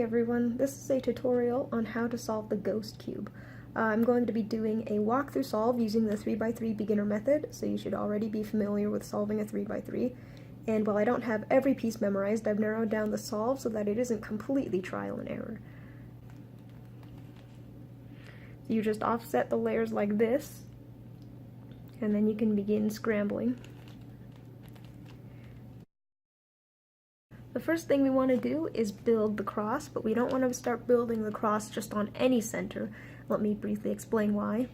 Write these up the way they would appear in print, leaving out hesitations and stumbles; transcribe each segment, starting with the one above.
everyone, this is a tutorial on how to solve the ghost cube. I'm going to be doing a walkthrough solve using the 3x3 beginner method, so you should already be familiar with solving a 3x3. And while I don't have every piece memorized, I've narrowed down the solve so that it isn't completely trial and error. You just offset the layers like this, and then you can begin scrambling. The first thing we want to do is build the cross, but we don't want to start building the cross just on any center. Let me briefly explain why.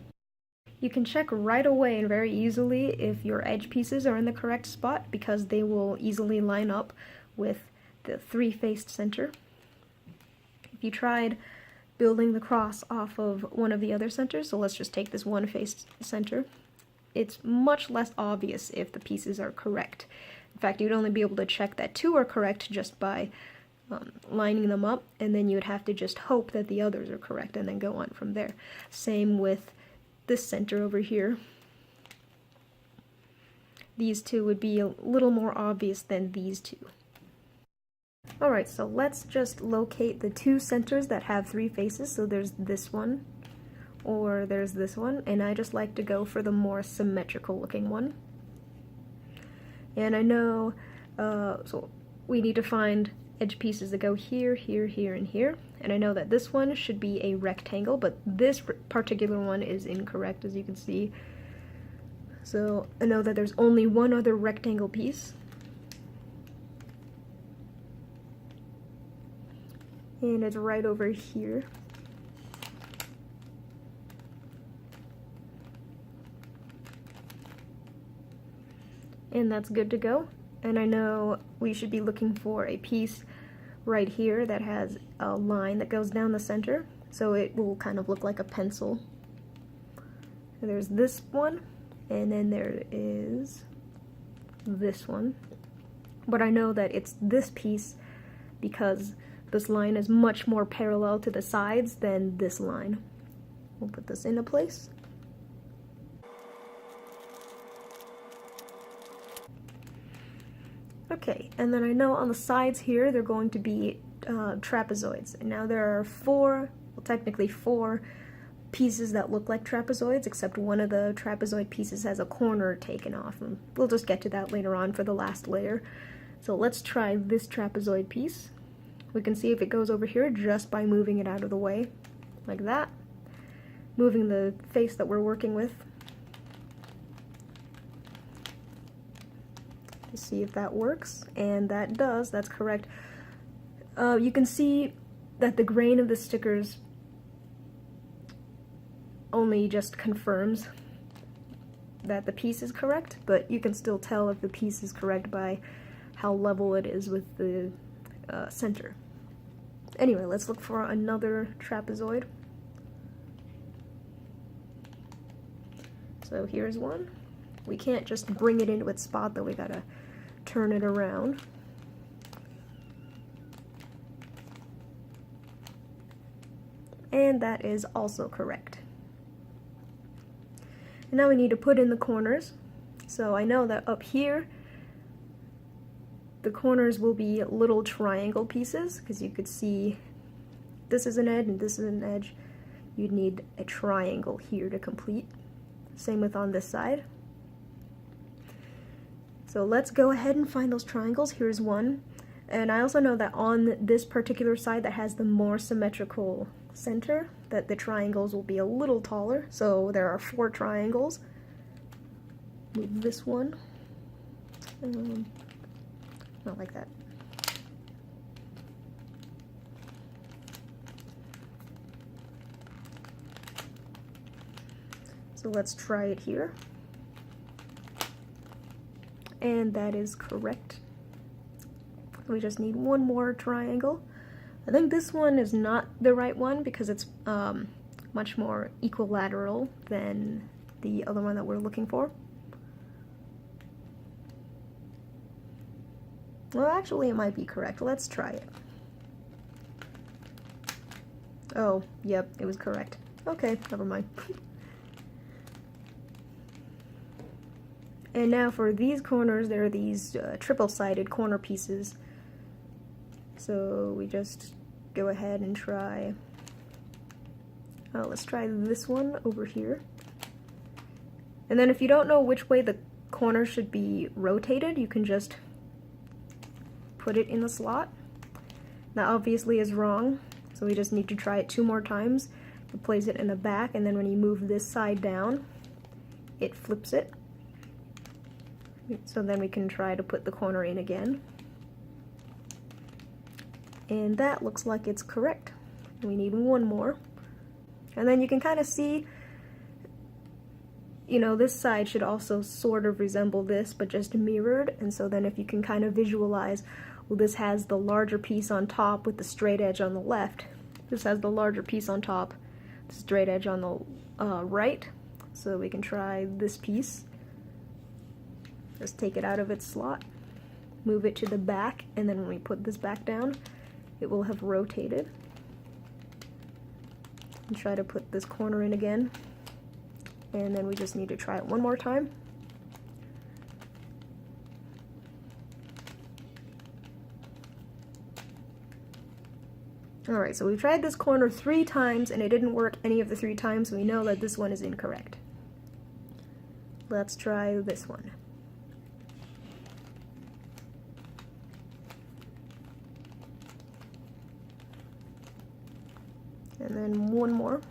You can check right away and very easily if your edge pieces are in the correct spot because they will easily line up with the three-faced center. If you tried building the cross off of one of the other centers, so let's just take this one-faced center, it's much less obvious if the pieces are correct. In fact, you'd only be able to check that two are correct just by lining them up, and then you would have to just hope that the others are correct and then go on from there. Same with this center over here. These two would be a little more obvious than these two. Alright, so let's just locate the two centers that have three faces. So there's this one, or there's this one, and I just like to go for the more symmetrical looking one. And I know, so we need to find edge pieces that go here, here, here, and here. And I know that this one should be a rectangle, but this particular one is incorrect, as you can see. So I know that there's only one other rectangle piece. And it's right over here. And that's good to go. And I know we should be looking for a piece right here that has a line that goes down the center, so it will kind of look like a pencil. And there's this one, and then there is this one. But I know that it's this piece because this line is much more parallel to the sides than this line. We'll put this into place. Okay, and then I know on the sides here they're going to be trapezoids. And now there are technically four pieces that look like trapezoids, except one of the trapezoid pieces has a corner taken off. And we'll just get to that later on for the last layer. So let's try this trapezoid piece. We can see if it goes over here just by moving it out of the way, like that. Moving the face that we're working with. See if that works, and that does. That's correct. You can see that the grain of the stickers only just confirms that the piece is correct, but you can still tell if the piece is correct by how level it is with the center. Anyway, let's look for another trapezoid. So here's one. We can't just bring it into its spot though, we gotta turn it around. And that is also correct. And now we need to put in the corners. So I know that up here, the corners will be little triangle pieces, because you could see this is an edge and this is an edge. You'd need a triangle here to complete. Same with on this side. So let's go ahead and find those triangles. Here's one. And I also know that on this particular side that has the more symmetrical center, that the triangles will be a little taller. So there are four triangles. Move this one. Not like that. So let's try it here. And that is correct. We just need one more triangle. I think this one is not the right one because it's much more equilateral than the other one that we're looking for. Well, actually it might be correct. Let's try it. Oh, yep, it was correct. Okay, never mind. And now for these corners, there are these triple-sided corner pieces. So we just go ahead and try, let's try this one over here. And then if you don't know which way the corner should be rotated, you can just put it in the slot. That obviously is wrong, so we just need to try it 2 more times. You place it in the back, and then when you move this side down, it flips it. So then we can try to put the corner in again. And that looks like it's correct. We need 1 more. And then you can kind of see, you know, this side should also sort of resemble this, but just mirrored. And so then if you can kind of visualize, well, this has the larger piece on top with the straight edge on the left. This has the larger piece on top, the straight edge on the right. So we can try this piece. Just take it out of its slot, move it to the back, and then when we put this back down, it will have rotated. And try to put this corner in again. And then we just need to try it 1 more time. Alright, so we tried this corner 3 times and it didn't work any of the 3 times, so we know that this one is incorrect. Let's try this one. And then 1 more.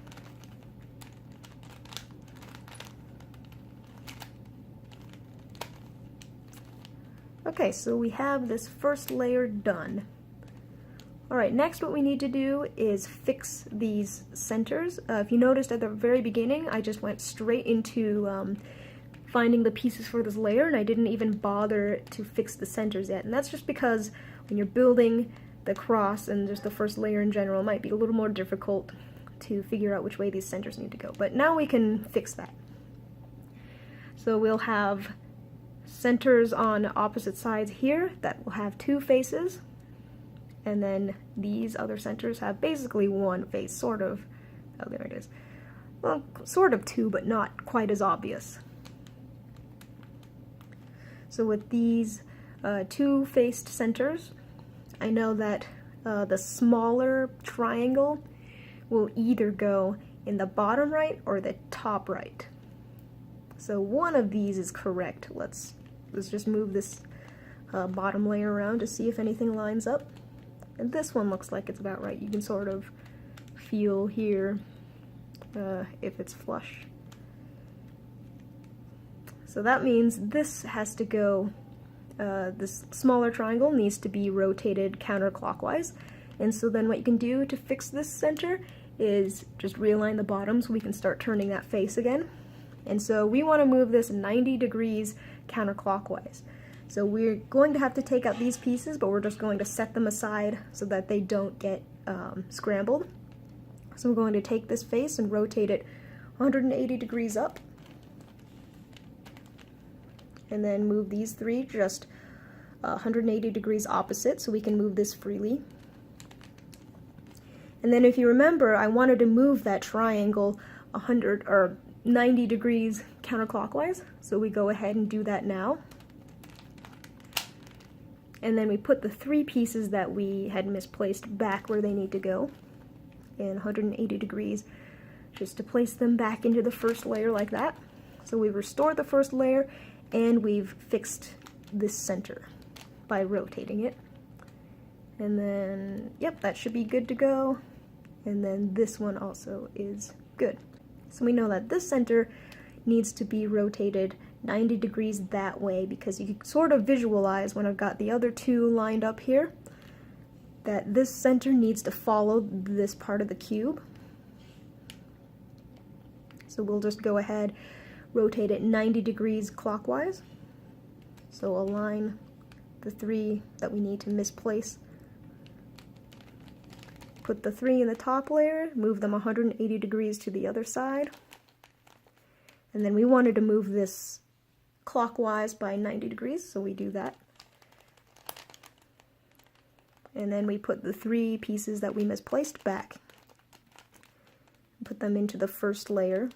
Okay, so we have this first layer done. Alright, next what we need to do is fix these centers. If you noticed at the very beginning, I just went straight into finding the pieces for this layer, and I didn't even bother to fix the centers yet. And that's just because when you're building the cross and just the first layer in general, it might be a little more difficult to figure out which way these centers need to go. But now we can fix that. So we'll have centers on opposite sides here that will have 2 faces, and then these other centers have basically 1 face, sort of. Oh, there it is. Well, sort of 2, but not quite as obvious. So with these 2-faced centers, I know that the smaller triangle will either go in the bottom right or the top right. So one of these is correct. Let's just move this bottom layer around to see if anything lines up. And this one looks like it's about right. You can sort of feel here if it's flush. So that means this has to go, this smaller triangle needs to be rotated counterclockwise. And so then what you can do to fix this center is just realign the bottom so we can start turning that face again. And so we want to move this 90 degrees counterclockwise. So we're going to have to take out these pieces, but we're just going to set them aside so that they don't get scrambled. So we're going to take this face and rotate it 180 degrees up. And then move these 3 just 180 degrees opposite so we can move this freely. And then if you remember, I wanted to move that triangle 100 or 90 degrees counterclockwise, so we go ahead and do that now. And then we put the 3 pieces that we had misplaced back where they need to go in 180 degrees, just to place them back into the first layer like that. So we restored the first layer and we've fixed this center by rotating it. And then, yep, that should be good to go. And then this one also is good. So we know that this center needs to be rotated 90 degrees that way, because you can sort of visualize when I've got the other 2 lined up here that this center needs to follow this part of the cube. So we'll just go ahead, rotate it 90 degrees clockwise. So align the 3 that we need to misplace. Put the 3 in the top layer, move them 180 degrees to the other side. And then we wanted to move this clockwise by 90 degrees, so we do that. And then we put the 3 pieces that we misplaced back. Put them into the first layer.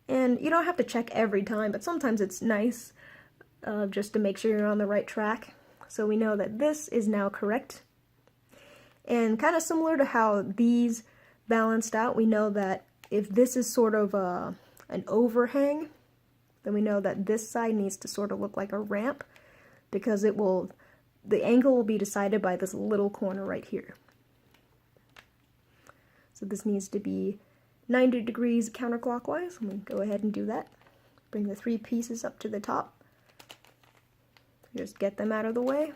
And you don't have to check every time, but sometimes it's nice just to make sure you're on the right track. So we know that this is now correct. And kind of similar to how these balanced out, we know that if this is sort of an overhang, then we know that this side needs to sort of look like a ramp, because the angle will be decided by this little corner right here. So this needs to be 90 degrees counterclockwise. I'm going to go ahead and do that. Bring the 3 pieces up to the top. Just get them out of the way.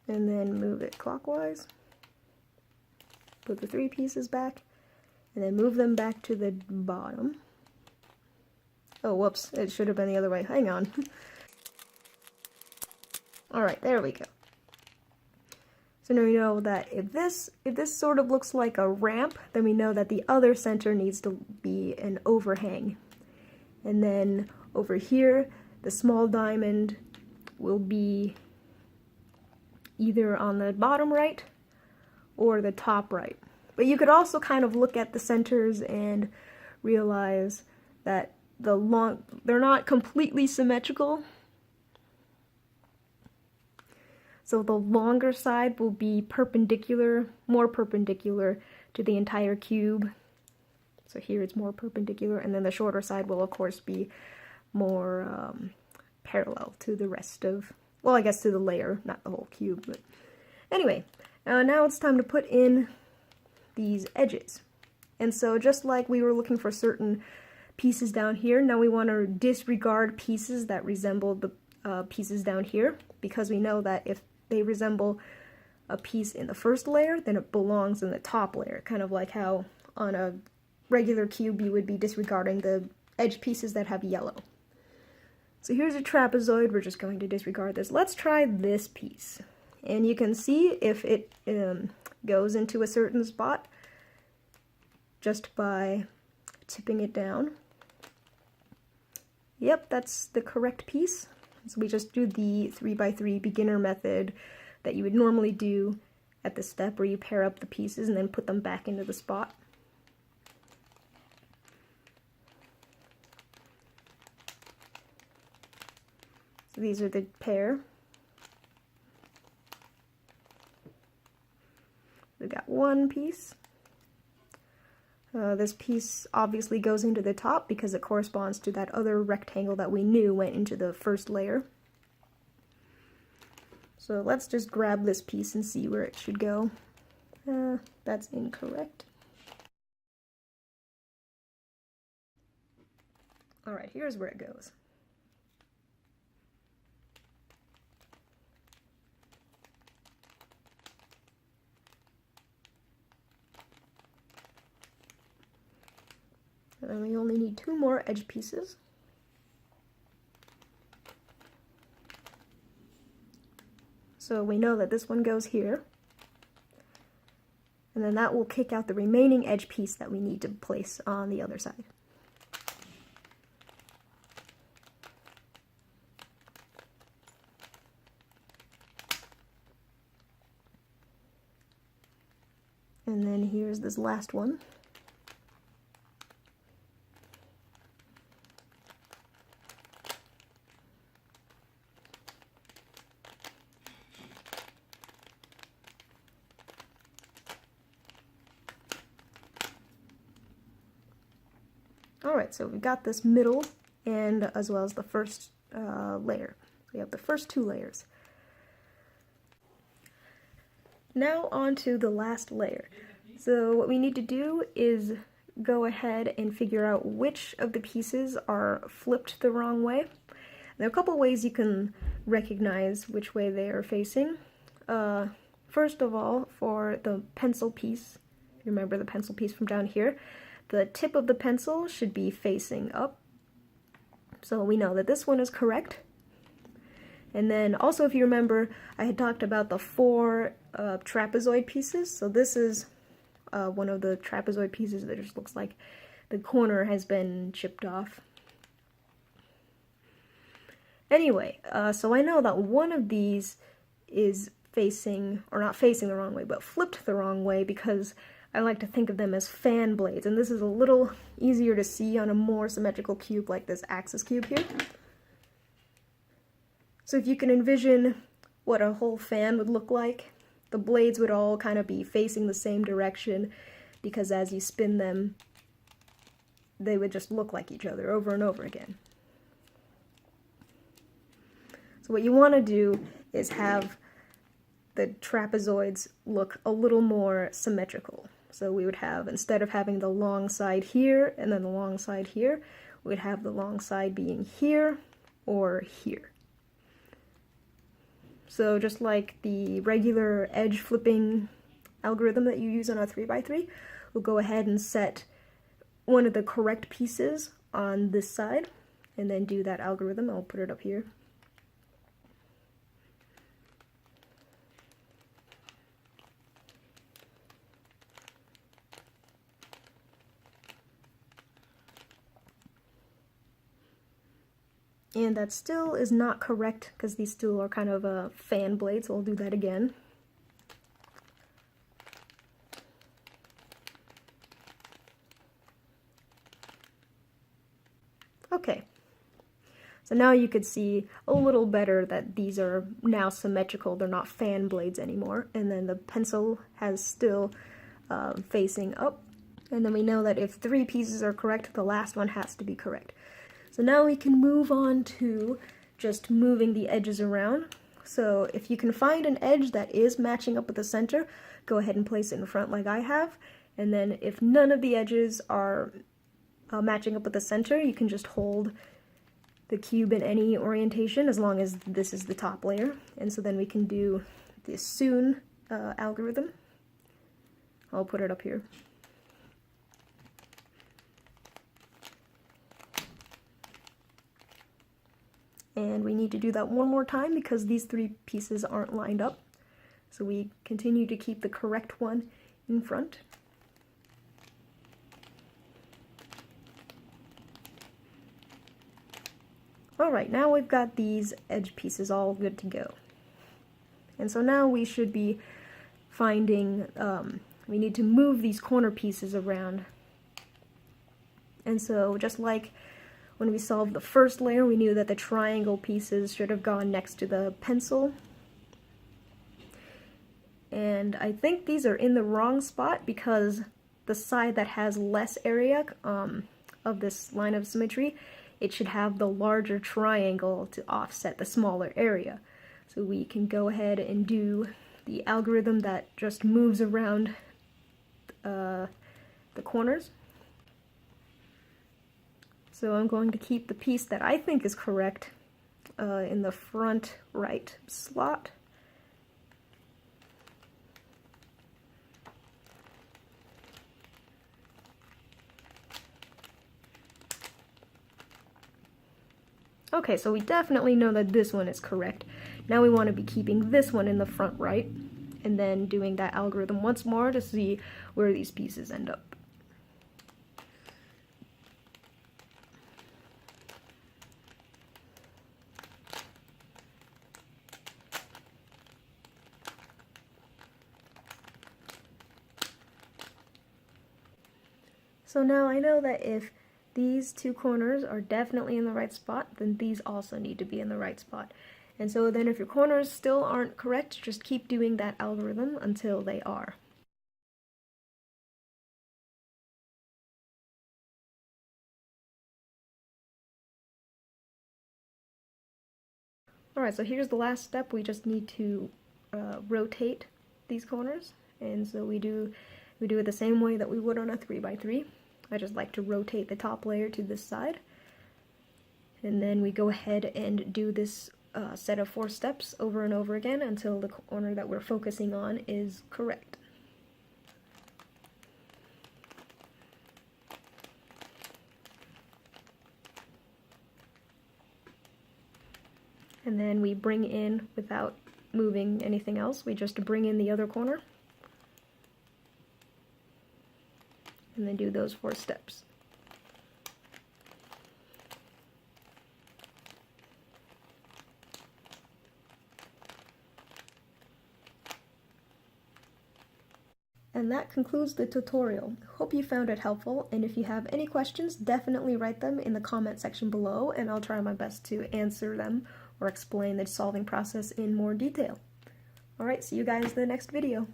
And then move it clockwise. Put the 3 pieces back. And then move them back to the bottom. Oh, whoops. It should have been the other way. Hang on. Alright, there we go. So now we know that if this sort of looks like a ramp, then we know that the other center needs to be an overhang. And then over here, the small diamond will be either on the bottom right or the top right. But you could also kind of look at the centers and realize that they're not completely symmetrical. So the longer side will be perpendicular, more perpendicular to the entire cube. So here it's more perpendicular, and then the shorter side will of course be more parallel to the rest of, well, I guess to the layer, not the whole cube. But anyway, now it's time to put in these edges. And so just like we were looking for certain pieces down here, now we want to disregard pieces that resemble the pieces down here, because we know that if they resemble a piece in the first layer, then it belongs in the top layer, kind of like how on a regular cube you would be disregarding the edge pieces that have yellow. So here's a trapezoid, we're just going to disregard this. Let's try this piece, and you can see if it goes into a certain spot just by tipping it down. Yep, that's the correct piece. So we just do the 3x3 beginner method that you would normally do at the step where you pair up the pieces and then put them back into the spot. So these are the pair. We've got one piece. This piece obviously goes into the top because it corresponds to that other rectangle that we knew went into the first layer. So let's just grab this piece and see where it should go. That's incorrect. Alright, here's where it goes. And we only need 2 more edge pieces. So we know that this one goes here. And then that will kick out the remaining edge piece that we need to place on the other side. And then here's this last one. Alright, so we've got this middle and as well as the first layer. So we have the first 2 layers. Now on to the last layer. So what we need to do is go ahead and figure out which of the pieces are flipped the wrong way. There are a couple ways you can recognize which way they are facing. First of all, for the pencil piece, remember the pencil piece from down here, the tip of the pencil should be facing up. So we know that this one is correct. And then also, if you remember, I had talked about the 4 trapezoid pieces. So this is one of the trapezoid pieces that just looks like the corner has been chipped off. Anyway, so I know that one of these is facing, or not facing the wrong way, but flipped the wrong way because I like to think of them as fan blades, and this is a little easier to see on a more symmetrical cube like this axis cube here. So if you can envision what a whole fan would look like, the blades would all kind of be facing the same direction, because as you spin them, they would just look like each other over and over again. So what you want to do is have the trapezoids look a little more symmetrical. So we would have, instead of having the long side here and then the long side here, we'd have the long side being here or here. So just like the regular edge flipping algorithm that you use on a 3x3, we'll go ahead and set one of the correct pieces on this side and then do that algorithm. I'll put it up here. And that still is not correct because these still are kind of fan blades, so I'll do that again. Okay, so now you could see a little better that these are now symmetrical, they're not fan blades anymore, and then the pencil has still facing up, and then we know that if 3 pieces are correct, the last one has to be correct. So now we can move on to just moving the edges around. So if you can find an edge that is matching up with the center, go ahead and place it in front like I have. And then if none of the edges are matching up with the center, you can just hold the cube in any orientation as long as this is the top layer. And so then we can do the soon algorithm. I'll put it up here. And we need to do that one more time because these 3 pieces aren't lined up. So we continue to keep the correct one in front. Alright, now we've got these edge pieces all good to go. And so now we should be finding, we need to move these corner pieces around. And so just like when we solved the first layer, we knew that the triangle pieces should have gone next to the pencil. And I think these are in the wrong spot because the side that has less area of this line of symmetry, it should have the larger triangle to offset the smaller area. So we can go ahead and do the algorithm that just moves around the corners. So I'm going to keep the piece that I think is correct in the front right slot. Okay, so we definitely know that this one is correct. Now we want to be keeping this one in the front right, and then doing that algorithm once more to see where these pieces end up. So now I know that if these 2 corners are definitely in the right spot, then these also need to be in the right spot. And so then if your corners still aren't correct, just keep doing that algorithm until they are. Alright, so here's the last step. We just need to rotate these corners. And so we do it the same way that we would on a 3x3. I just like to rotate the top layer to this side. And then we go ahead and do this set of 4 steps over and over again until the corner that we're focusing on is correct. And then we bring in, without moving anything else, we just bring in the other corner. And then do those 4 steps. And that concludes the tutorial. Hope you found it helpful, and if you have any questions, definitely write them in the comment section below, and I'll try my best to answer them or explain the solving process in more detail. Alright, see you guys in the next video.